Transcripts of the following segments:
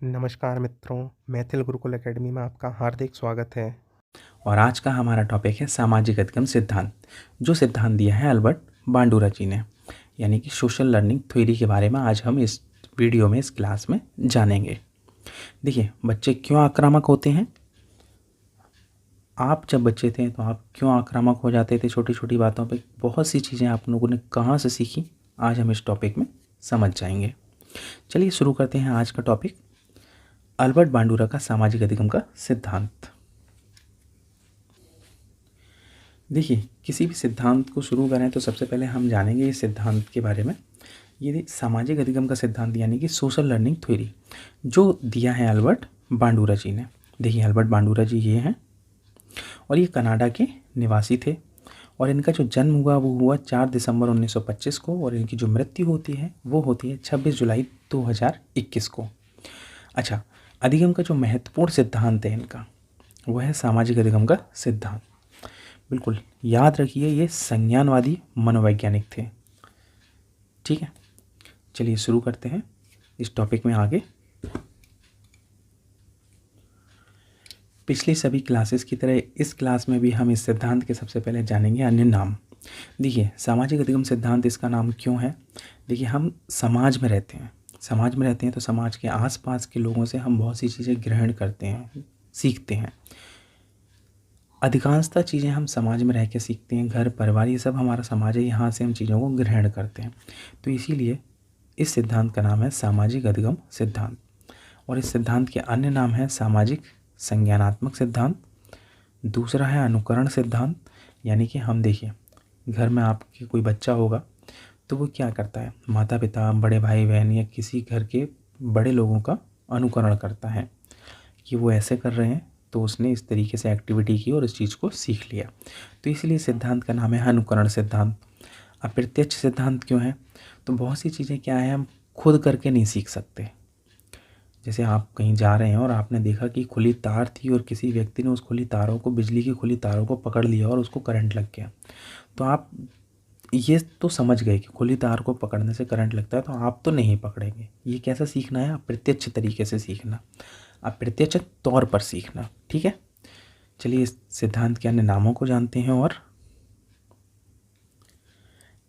नमस्कार मित्रों, मैथिल गुरुकुल एकेडमी में आपका हार्दिक स्वागत है। और आज का हमारा टॉपिक है सामाजिक अधिगम सिद्धांत, जो सिद्धांत दिया है अल्बर्ट बांडुरा जी ने, यानी कि सोशल लर्निंग थ्योरी के बारे में आज हम इस वीडियो में, इस क्लास में जानेंगे। देखिए, बच्चे क्यों आक्रामक होते हैं? आप जब बच्चे थे तो आप क्यों आक्रामक हो जाते थे छोटी छोटी बातों पे? बहुत सी चीज़ें आप लोगों ने कहाँ से सीखी, आज हम इस टॉपिक में समझ जाएंगे। चलिए शुरू करते हैं आज का टॉपिक, अल्बर्ट बांडुरा का सामाजिक अधिगम का सिद्धांत। देखिए, किसी भी सिद्धांत को शुरू करें तो सबसे पहले हम जानेंगे इस सिद्धांत के बारे में। ये सामाजिक अधिगम का सिद्धांत यानी कि सोशल लर्निंग थ्योरी जो दिया है अल्बर्ट बांडुरा जी ने। देखिए, अल्बर्ट बांडुरा जी ये हैं और ये कनाडा के निवासी थे और इनका जो जन्म हुआ वो हुआ 4 दिसंबर 1925 को और इनकी जो मृत्यु होती है वो होती है 26 जुलाई 2021 को। अच्छा, अधिगम का जो महत्वपूर्ण सिद्धांत है इनका वो है सामाजिक अधिगम का सिद्धांत। बिल्कुल याद रखिए, ये संज्ञानवादी मनोवैज्ञानिक थे। ठीक है, चलिए शुरू करते हैं इस टॉपिक में आगे। पिछली सभी क्लासेस की तरह इस क्लास में भी हम इस सिद्धांत के सबसे पहले जानेंगे अन्य नाम। देखिए, सामाजिक अधिगम सिद्धांत इसका नाम क्यों है? देखिए, हम समाज में रहते हैं, तो समाज के आसपास के लोगों से हम बहुत सी चीज़ें ग्रहण करते हैं, सीखते हैं। अधिकांशतः चीज़ें हम समाज में रह के सीखते हैं, घर परिवार ये सब हमारा समाज है, यहाँ से हम चीज़ों को ग्रहण करते हैं। तो इसीलिए इस सिद्धांत का नाम है सामाजिक अधिगम सिद्धांत। और इस सिद्धांत के अन्य नाम है सामाजिक संज्ञानात्मक सिद्धांत, दूसरा है अनुकरण सिद्धांत। यानी कि हम देखिए, घर में आपके कोई बच्चा होगा तो वो क्या करता है, माता पिता, बड़े भाई बहन या किसी घर के बड़े लोगों का अनुकरण करता है कि वो ऐसे कर रहे हैं तो उसने इस तरीके से एक्टिविटी की और इस चीज़ को सीख लिया। तो इसलिए सिद्धांत का नाम है अनुकरण सिद्धांत। अब प्रत्यक्ष सिद्धांत क्यों है? तो बहुत सी चीज़ें क्या है, हम खुद करके नहीं सीख सकते। जैसे आप कहीं जा रहे हैं और आपने देखा कि खुली तार थी और किसी व्यक्ति ने उस खुली तारों को, बिजली की खुली तारों को पकड़ लिया और उसको करंट लग गया, तो आप ये तो समझ गए कि खुली तार को पकड़ने से करंट लगता है, तो आप तो नहीं पकड़ेंगे। ये कैसा सीखना है? अप्रत्यक्ष तरीके से सीखना, अप्रत्यक्ष तौर पर सीखना। ठीक है, चलिए इस सिद्धांत के अन्य नामों को जानते हैं। और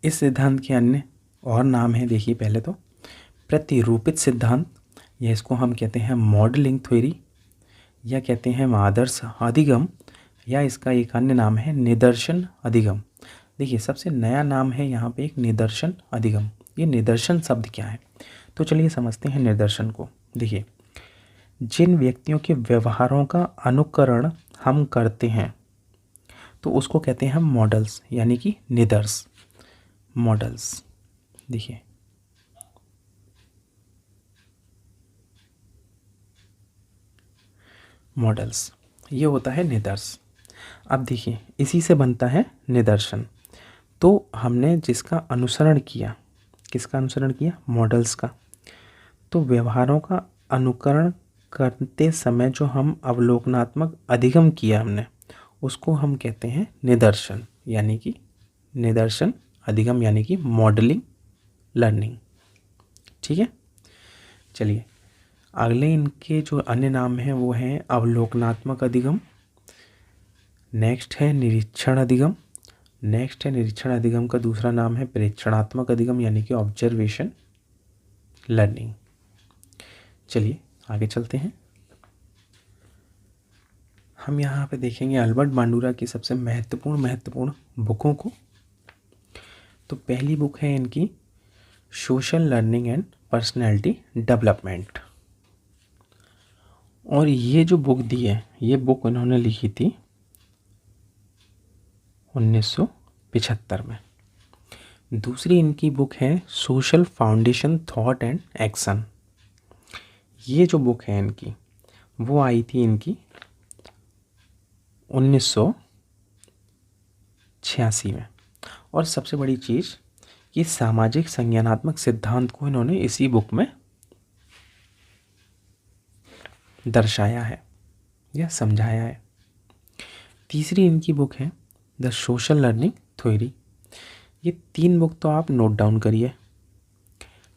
इस सिद्धांत के अन्य और नाम है, देखिए पहले तो प्रतिरूपित सिद्धांत, या इसको हम कहते हैं मॉडलिंग थ्योरी, या कहते हैं आदर्श अधिगम, या इसका एक अन्य नाम है निदर्शन अधिगम। देखिए, सबसे नया नाम है यहाँ पे एक निदर्शन अधिगम। ये निदर्शन शब्द क्या है? तो चलिए समझते हैं निदर्शन को। देखिए, जिन व्यक्तियों के व्यवहारों का अनुकरण हम करते हैं तो उसको कहते हैं हम मॉडल्स, यानी कि निदर्श, मॉडल्स। देखिए, मॉडल्स ये होता है निदर्श। अब देखिए, इसी से बनता है निदर्शन। तो हमने जिसका अनुसरण किया, किसका अनुसरण किया? मॉडल्स का। तो व्यवहारों का अनुकरण करते समय जो हम अवलोकनात्मक अधिगम किया हमने, उसको हम कहते हैं निदर्शन, यानी कि निदर्शन अधिगम, यानी कि मॉडलिंग लर्निंग। ठीक है, चलिए अगले इनके जो अन्य नाम हैं वो हैं अवलोकनात्मक अधिगम, नेक्स्ट है निरीक्षण अधिगम, नेक्स्ट है निरीक्षण अधिगम का दूसरा नाम है प्रेक्षणात्मक अधिगम, यानी कि ऑब्जर्वेशन लर्निंग। चलिए आगे चलते हैं। हम यहाँ पे देखेंगे अल्बर्ट बांडुरा की सबसे महत्वपूर्ण बुकों को। तो पहली बुक है इनकी social learning and personality development. और ये जो बुक दी है, ये बुक उन्होंने लिखी थी 1975 में। दूसरी इनकी बुक है social foundation thought and action. ये जो बुक है इनकी वो आई थी इनकी 1986 में। और सबसे बड़ी चीज़ कि सामाजिक संज्ञानात्मक सिद्धांत को इन्होंने इसी बुक में दर्शाया है या समझाया है। तीसरी इनकी बुक है द सोशल लर्निंग थ्योरी। ये 3 बुक तो आप नोट डाउन करिए।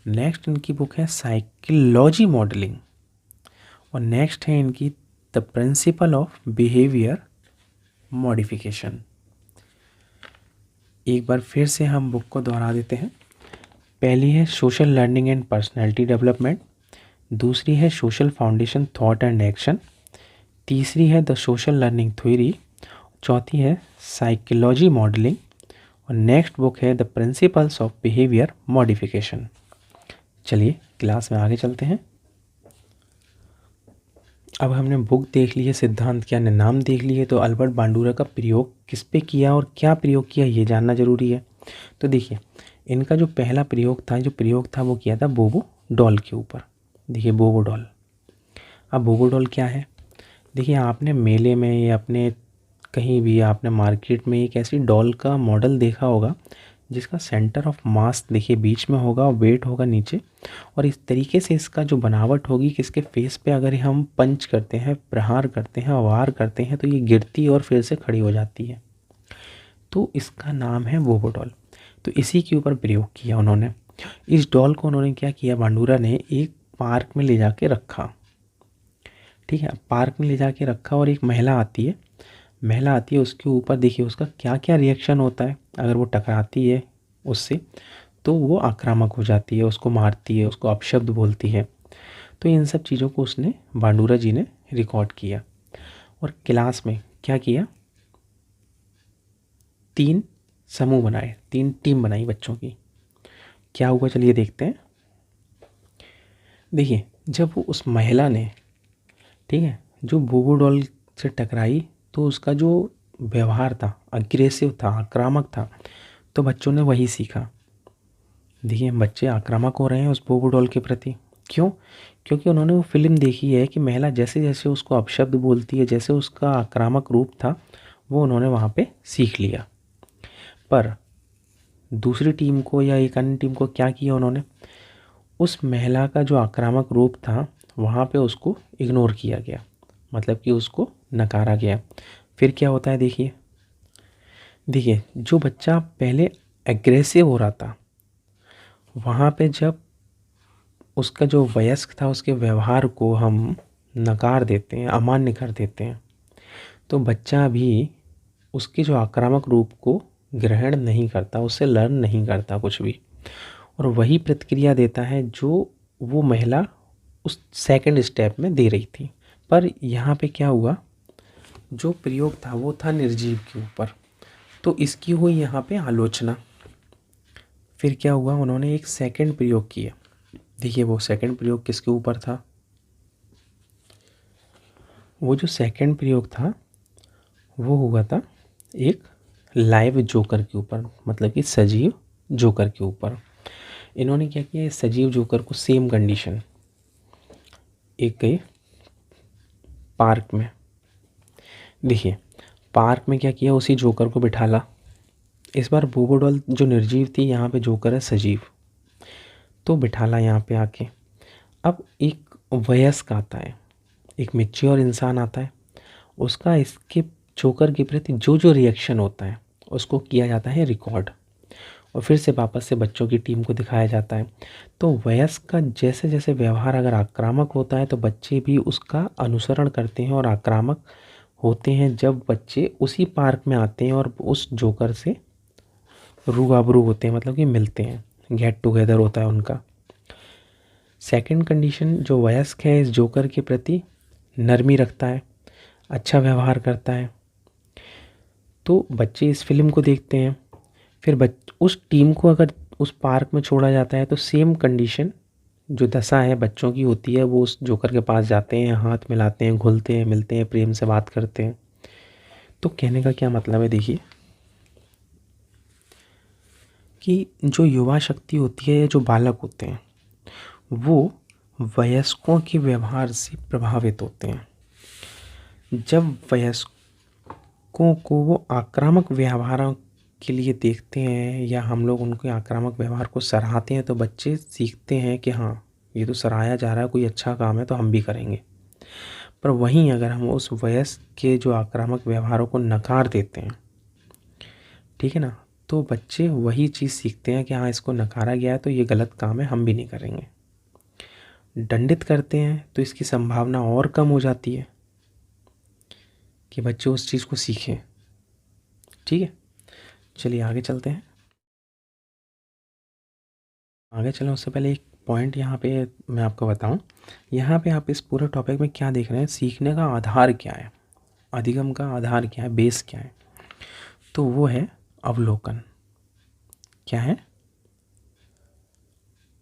नेक्स्ट इनकी बुक है साइकोलॉजी मॉडलिंग। और नेक्स्ट है इनकी the principle of behaviour modification. एक बार फिर से हम बुक को दोहरा देते हैं। पहली है social learning and personality development, दूसरी है social foundation thought and action, तीसरी है द सोशल लर्निंग थ्योरी, चौथी है साइकोलॉजी मॉडलिंग और नेक्स्ट बुक है the principles of behaviour modification. चलिए क्लास में आगे चलते हैं। अब हमने बुक देख ली है, सिद्धांत के अन्य नाम देख लिए, तो अल्बर्ट बांडुरा का प्रयोग किस पे किया और क्या प्रयोग किया ये जानना जरूरी है। तो देखिए इनका जो पहला प्रयोग था वो किया था बोबो डॉल के ऊपर। देखिए बोबो डॉल। अब बोबो डॉल क्या है? देखिए आपने मेले में या अपने कहीं भी आपने मार्केट में एक ऐसी डॉल का मॉडल देखा होगा जिसका सेंटर ऑफ मास देखिए बीच में होगा और वेट होगा नीचे, और इस तरीके से इसका जो बनावट होगी कि इसके फेस पे अगर हम पंच करते हैं, प्रहार करते हैं, वार करते हैं तो ये गिरती और फिर से खड़ी हो जाती है। तो इसका नाम है बोबो डॉल। तो इसी के ऊपर प्रयोग किया उन्होंने। इस डॉल को उन्होंने क्या किया, बांडुरा ने एक पार्क में ले जाके रखा। ठीक है, पार्क में ले जाके रखा और एक महिला आती है, उसके ऊपर देखिए उसका क्या क्या रिएक्शन होता है। अगर वो टकराती है उससे तो वो आक्रामक हो जाती है, उसको मारती है, उसको अपशब्द बोलती है। तो इन सब चीज़ों को उसने बांडुरा जी ने रिकॉर्ड किया और क्लास में क्या किया, 3 समूह बनाए, 3 टीम बनाई बच्चों की। क्या हुआ चलिए देखते हैं। देखिए जब वो उस महिला ने, ठीक है, जो बोबो डॉल से टकराई तो उसका जो व्यवहार था अग्रेसिव था, आक्रामक था, तो बच्चों ने वही सीखा। देखिए बच्चे आक्रामक हो रहे हैं उस बोबो डॉल के प्रति। क्यों? क्योंकि उन्होंने वो फिल्म देखी है कि महिला जैसे जैसे उसको अपशब्द बोलती है, जैसे उसका आक्रामक रूप था, वो उन्होंने वहाँ पे सीख लिया। पर दूसरी टीम को या एक अन्य टीम को क्या किया उन्होंने, उस महिला का जो आक्रामक रूप था वहाँ पे उसको इग्नोर किया गया, मतलब कि उसको नकारा गया। फिर क्या होता है देखिए जो बच्चा पहले एग्रेसिव हो रहा था वहाँ पे जब उसका जो वयस्क था उसके व्यवहार को हम नकार देते हैं, अमान्य कर देते हैं, तो बच्चा भी उसके जो आक्रामक रूप को ग्रहण नहीं करता, उससे लर्न नहीं करता कुछ भी, और वही प्रतिक्रिया देता है जो वो महिला उस सेकंड स्टेप में दे रही थी। पर यहाँ पे क्या हुआ, जो प्रयोग था वो था निर्जीव के ऊपर, तो इसकी हुई यहाँ पे आलोचना। फिर क्या हुआ, उन्होंने एक सेकंड प्रयोग किया। देखिए वो सेकंड प्रयोग किसके ऊपर था, वो जो सेकंड प्रयोग था वो हुआ था एक लाइव जोकर के ऊपर, मतलब कि सजीव जोकर के ऊपर। इन्होंने क्या किया, इस सजीव जोकर को सेम कंडीशन, एक गए पार्क में। देखिए पार्क में क्या किया, उसी जोकर को बिठाला। इस बार बोबो डॉल जो निर्जीव थी, यहाँ पे जोकर है सजीव, तो बिठाला यहाँ पे आके। अब एक वयस्क आता है, एक मैच्योर इंसान आता है, उसका इसके जोकर के प्रति जो जो रिएक्शन होता है उसको किया जाता है रिकॉर्ड, और फिर से वापस से बच्चों की टीम को दिखाया जाता है। तो वयस्क का जैसे जैसे व्यवहार अगर आक्रामक होता है तो बच्चे भी उसका अनुसरण करते हैं और आक्रामक होते हैं जब बच्चे उसी पार्क में आते हैं और उस जोकर से रूबरू होते हैं, मतलब कि मिलते हैं, गेट टुगेदर होता है उनका। सेकंड कंडीशन, जो वयस्क है इस जोकर के प्रति नरमी रखता है, अच्छा व्यवहार करता है। तो बच्चे इस फिल्म को देखते हैं, फिर उस टीम को अगर उस पार्क में छोड़ा जाता है तो सेम कंडीशन जो दशा है बच्चों की होती है, वो उस जोकर के पास जाते हैं, हाथ मिलाते हैं, घुलते हैं, मिलते हैं, प्रेम से बात करते हैं। तो कहने का क्या मतलब है, देखिए कि जो युवा शक्ति होती है या जो बालक होते हैं वो वयस्कों के व्यवहार से प्रभावित होते हैं। जब वयस्कों को वो आक्रामक व्यवहारों के लिए देखते हैं या हम लोग उनके आक्रामक व्यवहार को सराहते हैं तो बच्चे सीखते हैं कि हाँ ये तो सराहाया जा रहा है, कोई अच्छा काम है तो हम भी करेंगे। पर वहीं अगर हम उस वयस्क के जो आक्रामक व्यवहारों को नकार देते हैं, ठीक है ना, तो बच्चे वही चीज़ सीखते हैं कि हाँ इसको नकारा गया है तो ये गलत काम है, हम भी नहीं करेंगे। दंडित करते हैं तो इसकी संभावना और कम हो जाती है कि बच्चे उस चीज़ को सीखें। ठीक है, चलिए आगे चलते हैं। आगे चलें उससे पहले एक पॉइंट यहाँ पे मैं आपको बताऊँ। यहाँ पे आप इस पूरे टॉपिक में क्या देख रहे हैं, सीखने का आधार क्या है, अधिगम का आधार क्या है, बेस क्या है, तो वो है अवलोकन। क्या है?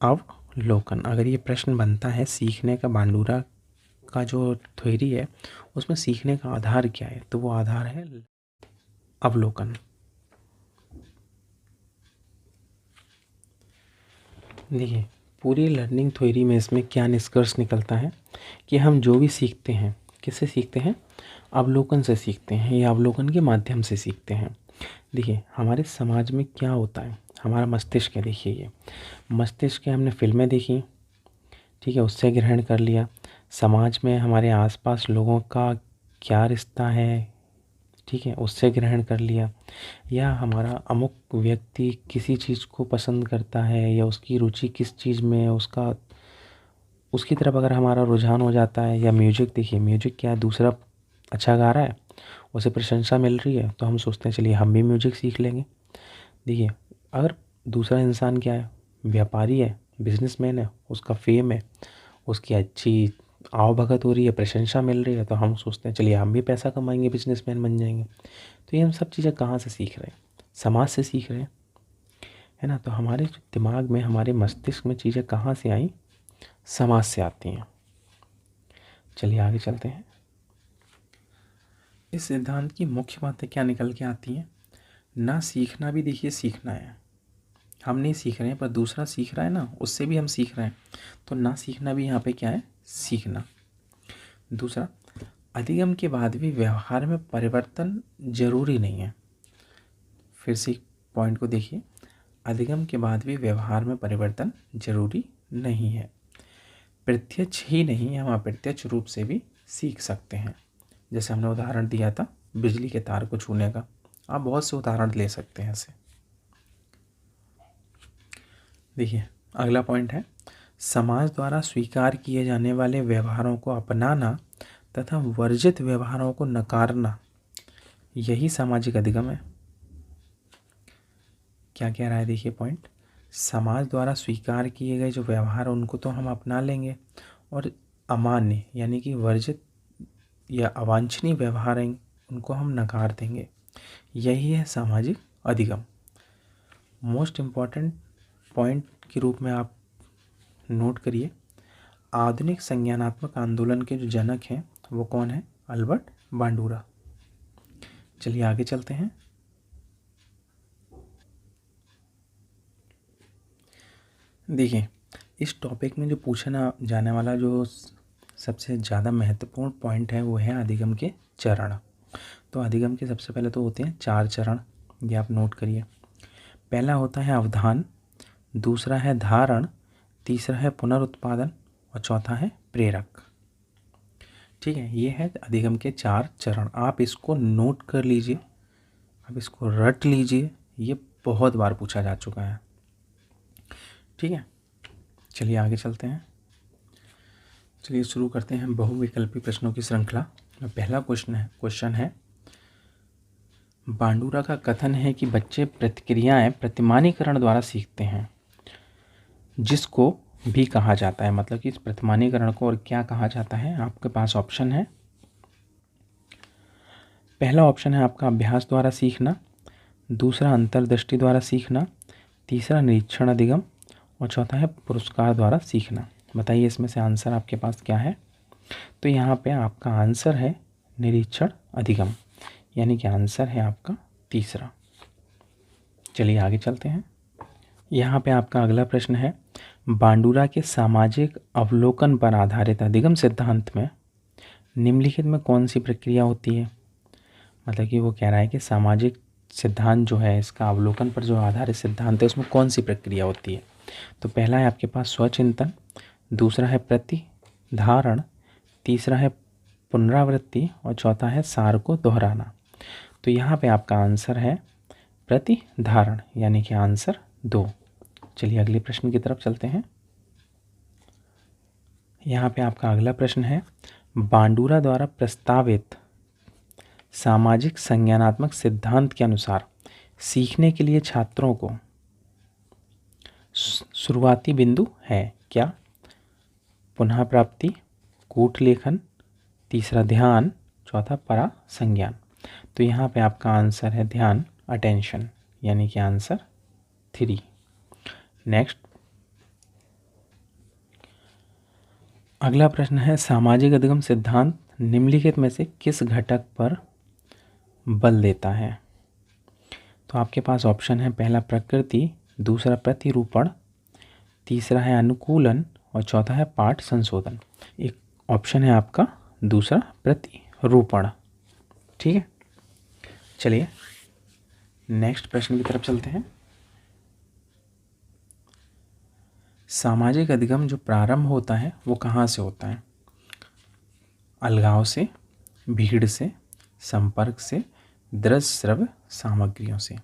अवलोकन। अगर ये प्रश्न बनता है सीखने का, बांडूरा का जो थ्योरी है उसमें सीखने का आधार क्या है, तो वो आधार है अवलोकन। देखिए, पूरी लर्निंग थ्योरी में इसमें क्या निष्कर्ष निकलता है कि हम जो भी सीखते हैं, किससे सीखते हैं? अवलोकन से सीखते हैं, या अवलोकन के माध्यम से सीखते हैं। देखिए, हमारे समाज में क्या होता है, हमारा मस्तिष्क है। देखिए, ये मस्तिष्क के हमने फिल्में देखी, ठीक है, उससे ग्रहण कर लिया। समाज में हमारे आसपास लोगों का क्या रिश्ता है, ठीक है, उससे ग्रहण कर लिया। या हमारा अमुक व्यक्ति किसी चीज़ को पसंद करता है या उसकी रुचि किस चीज़ में है, उसकी तरफ अगर हमारा रुझान हो जाता है। या म्यूजिक, देखिए म्यूजिक क्या है, दूसरा अच्छा गा रहा है, उसे प्रशंसा मिल रही है, तो हम सोचते हैं चलिए हम भी म्यूजिक सीख लेंगे। देखिए, अगर दूसरा इंसान क्या है, व्यापारी है, बिजनेसमैन है, उसका फेम है, उसकी अच्छी आवभगत हो रही है, प्रशंसा मिल रही है, तो हम सोचते हैं चलिए हम भी पैसा कमाएंगे, बिजनेसमैन बन जाएंगे। तो ये हम सब चीज़ें कहाँ से सीख रहे हैं? समाज से सीख रहे हैं, है ना। तो हमारे जो दिमाग में, हमारे मस्तिष्क में चीज़ें कहाँ से आई? समाज से आती हैं। चलिए आगे चलते हैं। इस सिद्धांत की मुख्य बातें क्या निकल के आती हैं? ना सीखना भी देखिए सीखना है, हम नहीं सीख रहे हैं पर दूसरा सीख रहा है ना, उससे भी हम सीख रहे हैं, तो ना सीखना भी यहाँ पे क्या है? सीखना। दूसरा, अधिगम के बाद भी व्यवहार में परिवर्तन जरूरी नहीं है। फिर से पॉइंट को देखिए, अधिगम के बाद भी व्यवहार में परिवर्तन जरूरी नहीं है। प्रत्यक्ष ही नहीं, हम अप्रत्यक्ष रूप से भी सीख सकते हैं। जैसे हमने उदाहरण दिया था बिजली के तार को छूने का, आप बहुत से उदाहरण ले सकते हैं ऐसे। देखिए, अगला पॉइंट है, समाज द्वारा स्वीकार किए जाने वाले व्यवहारों को अपनाना तथा वर्जित व्यवहारों को नकारना, यही सामाजिक अधिगम है। क्या कह रहा है? देखिए पॉइंट, समाज द्वारा स्वीकार किए गए जो व्यवहार उनको तो हम अपना लेंगे, और अमान्य यानी कि वर्जित या अवांछनीय व्यवहार हैं उनको हम नकार देंगे। यही है सामाजिक अधिगम। मोस्ट इम्पॉर्टेंट पॉइंट के रूप में आप नोट करिए, आधुनिक संज्ञानात्मक आंदोलन के जो जनक हैं वो कौन है? अल्बर्ट बांडूरा। चलिए आगे चलते हैं। देखिए, इस टॉपिक में जो पूछना जाने वाला जो सबसे ज़्यादा महत्वपूर्ण पॉइंट है वो है अधिगम के चरण। तो अधिगम के सबसे पहले तो होते हैं 4 चरण, ये आप नोट करिए। पहला होता है अवधान, दूसरा है धारण, तीसरा है पुनरुत्पादन और चौथा है प्रेरक। ठीक है, ये है अधिगम के 4 चरण। आप इसको नोट कर लीजिए, आप इसको रट लीजिए, ये बहुत बार पूछा जा चुका है। ठीक है, चलिए आगे चलते हैं। चलिए शुरू करते हैं बहुविकल्पी प्रश्नों की श्रृंखला। पहला क्वेश्चन है, बांडूरा का कथन है कि बच्चे प्रतिक्रियाएं प्रतिमानीकरण द्वारा सीखते हैं, जिसको भी कहा जाता है। मतलब कि इस प्रतिमानीकरण को और क्या कहा जाता है? आपके पास ऑप्शन है। पहला ऑप्शन है आपका अभ्यास द्वारा सीखना, दूसरा अंतर्दृष्टि द्वारा सीखना, तीसरा निरीक्षण अधिगम और चौथा है पुरस्कार द्वारा सीखना। बताइए इसमें से आंसर आपके पास क्या है? तो यहाँ पे आपका आंसर है निरीक्षण अधिगम, यानी कि आंसर है आपका तीसरा। चलिए आगे चलते हैं। यहाँ पे आपका अगला प्रश्न है, बांडूरा के सामाजिक अवलोकन पर आधारित अधिगम सिद्धांत में निम्नलिखित में कौन सी प्रक्रिया होती है? मतलब कि वो कह रहा है कि सामाजिक सिद्धांत जो है, इसका अवलोकन पर जो आधारित सिद्धांत है, उसमें कौन सी प्रक्रिया होती है? तो पहला है आपके पास स्वचिंतन, दूसरा है प्रतिधारण, तीसरा है पुनरावृत्ति और चौथा है सार को दोहराना। तो यहाँ पे आपका आंसर है प्रतिधारण, यानी कि आंसर 2। चलिए अगले प्रश्न की तरफ चलते हैं। यहाँ पे आपका अगला प्रश्न है, बांडुरा द्वारा प्रस्तावित सामाजिक संज्ञानात्मक सिद्धांत के अनुसार सीखने के लिए छात्रों को शुरुआती बिंदु है क्या? पुनः प्राप्ति, कूट लेखन, तीसरा ध्यान, चौथा परा संज्ञान। तो यहाँ पे आपका आंसर है ध्यान, अटेंशन, यानी कि आंसर 3। नेक्स्ट अगला प्रश्न है, सामाजिक अधिगम सिद्धांत निम्नलिखित में से किस घटक पर बल देता है? तो आपके पास ऑप्शन है, पहला प्रकृति, दूसरा प्रतिरूपण, तीसरा है अनुकूलन और चौथा है पाठ संशोधन। एक ऑप्शन है आपका दूसरा प्रतिरूपण। ठीक है, चलिए नेक्स्ट प्रश्न की तरफ चलते हैं। सामाजिक अधिगम जो प्रारंभ होता है वो कहाँ से होता है? अलगाव से, भीड़ से, संपर्क से, दृश्य श्रव्य सामग्रियों से।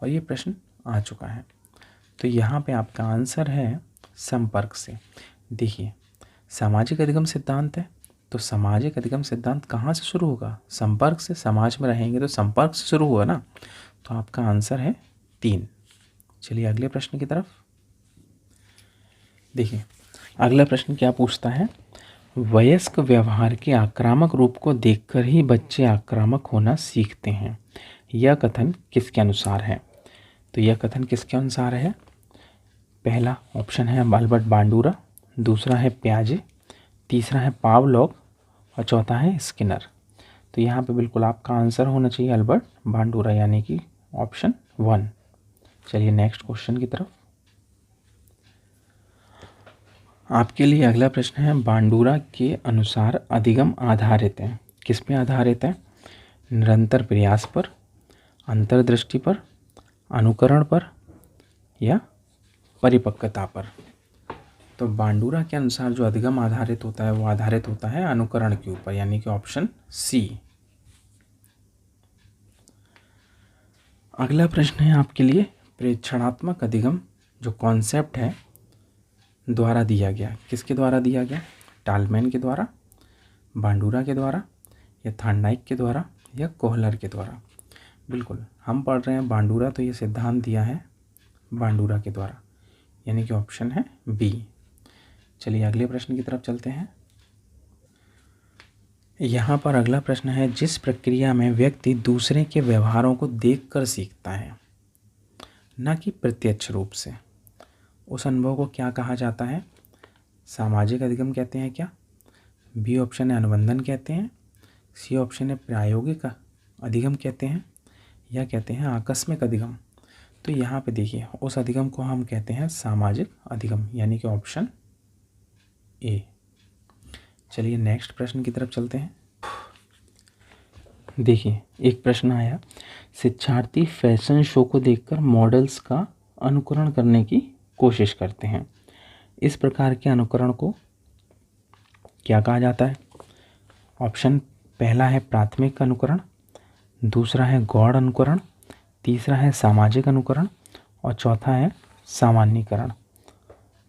और ये प्रश्न आ चुका है, तो यहाँ पे आपका आंसर है संपर्क से। देखिए, सामाजिक अधिगम सिद्धांत है, तो सामाजिक अधिगम सिद्धांत कहाँ से शुरू होगा? संपर्क से। समाज में रहेंगे तो संपर्क से शुरू हुआ ना, तो आपका आंसर है 3। चलिए अगले प्रश्न की तरफ। देखिए, अगला प्रश्न क्या पूछता है, वयस्क व्यवहार के आक्रामक रूप को देखकर ही बच्चे आक्रामक होना सीखते हैं, यह कथन किसके अनुसार है? तो यह कथन किसके अनुसार है? पहला ऑप्शन है अल्बर्ट बांडुरा, दूसरा है पियाजे, तीसरा है पावलोव और चौथा है स्किनर। तो यहाँ पे बिल्कुल आपका आंसर होना चाहिए अल्बर्ट बांडुरा, यानी कि ऑप्शन 1। चलिए नेक्स्ट क्वेश्चन की तरफ। आपके लिए अगला प्रश्न है, बांडुरा के अनुसार अधिगम आधारित है, किस पे आधारित है? निरंतर प्रयास पर, अंतर्दृष्टि पर, अनुकरण पर या परिपक्वता पर? तो बांडुरा के अनुसार जो अधिगम आधारित होता है वो आधारित होता है अनुकरण के ऊपर, यानी कि ऑप्शन सी। अगला प्रश्न है आपके लिए, प्रेक्षणात्मक अधिगम जो कॉन्सेप्ट है द्वारा दिया गया, किसके द्वारा दिया गया? टालमैन के द्वारा, बांडुरा के द्वारा या थार्नडाइक के द्वारा या कोहलर के द्वारा? बिल्कुल हम पढ़ रहे हैं बांडुरा, तो ये सिद्धांत दिया है बांडुरा के द्वारा, यानी कि ऑप्शन है बी। चलिए अगले प्रश्न की तरफ चलते हैं। यहाँ पर अगला प्रश्न है, जिस प्रक्रिया में व्यक्ति दूसरे के व्यवहारों को देखकर सीखता है, न कि प्रत्यक्ष रूप से, उस अनुभव को क्या कहा जाता है? सामाजिक अधिगम कहते हैं क्या? बी ऑप्शन है अनुबंधन कहते हैं, सी ऑप्शन है प्रायोगिक अधिगम कहते हैं, या कहते हैं आकस्मिक अधिगम? तो यहाँ पे देखिए, उस अधिगम को हम कहते हैं सामाजिक अधिगम, यानी कि ऑप्शन ए। चलिए नेक्स्ट प्रश्न की तरफ चलते हैं। देखिए, एक प्रश्न आया, शिक्षार्थी फैशन शो को देखकर मॉडल्स का अनुकरण करने की कोशिश करते हैं, इस प्रकार के अनुकरण को क्या कहा जाता है? ऑप्शन पहला है प्राथमिक अनुकरण, दूसरा है गौण अनुकरण, तीसरा है सामाजिक अनुकरण और चौथा है सामान्यीकरण।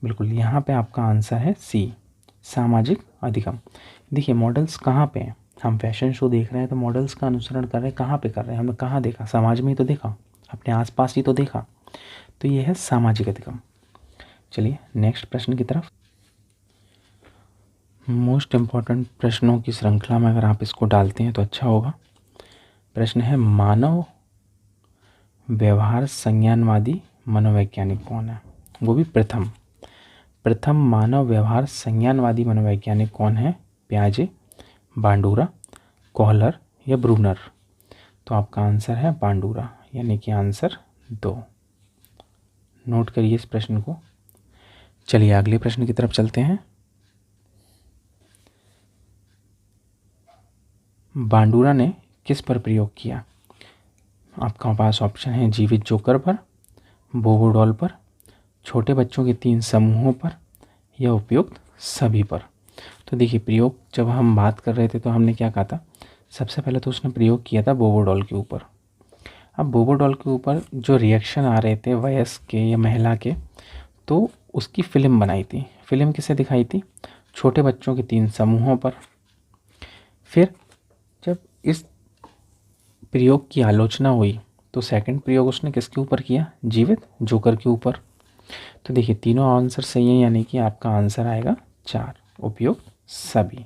बिल्कुल यहाँ पे आपका आंसर है सी, सामाजिक अधिगम। देखिए, मॉडल्स कहाँ पे हैं? हम फैशन शो देख रहे हैं तो मॉडल्स का अनुसरण कर रहे हैं, कहाँ पे कर रहे हैं? हमने कहाँ देखा? समाज में ही तो देखा, अपने आसपास ही तो देखा, तो ये है सामाजिक अधिगम। चलिए नेक्स्ट प्रश्न की तरफ। मोस्ट इम्पॉर्टेंट प्रश्नों की श्रृंखला में अगर आप इसको डालते हैं तो अच्छा होगा। प्रश्न है, मानव व्यवहार संज्ञानवादी मनोवैज्ञानिक कौन है? वो भी प्रथम मानव व्यवहार संज्ञानवादी मनोवैज्ञानिक कौन है? पियाजे, बांडुरा, कोहलर या ब्रूनर? तो आपका आंसर है बांडुरा, यानी कि आंसर 2। नोट करिए इस प्रश्न को। चलिए अगले प्रश्न की तरफ चलते हैं। बांडुरा ने किस पर प्रयोग किया? आपका पास ऑप्शन है जीवित जोकर पर, बोबो डॉल पर, छोटे बच्चों के 3 समूहों पर या उपयुक्त सभी पर? तो देखिए, प्रयोग जब हम बात कर रहे थे तो हमने क्या कहा था? सबसे पहले तो उसने प्रयोग किया था बोबो डॉल के ऊपर। अब बोबो डॉल के ऊपर जो रिएक्शन आ रहे थे वयस्क के या महिला के, तो उसकी फ़िल्म बनाई थी। फ़िल्म किसे दिखाई थी? छोटे बच्चों के 3 समूहों पर। फिर जब इस प्रयोग की आलोचना हुई तो सेकंड प्रयोग उसने किसके ऊपर किया? जीवित जोकर के ऊपर। तो देखिए तीनों आंसर सही है, यानी कि आपका आंसर आएगा 4, उपयुक्त सभी।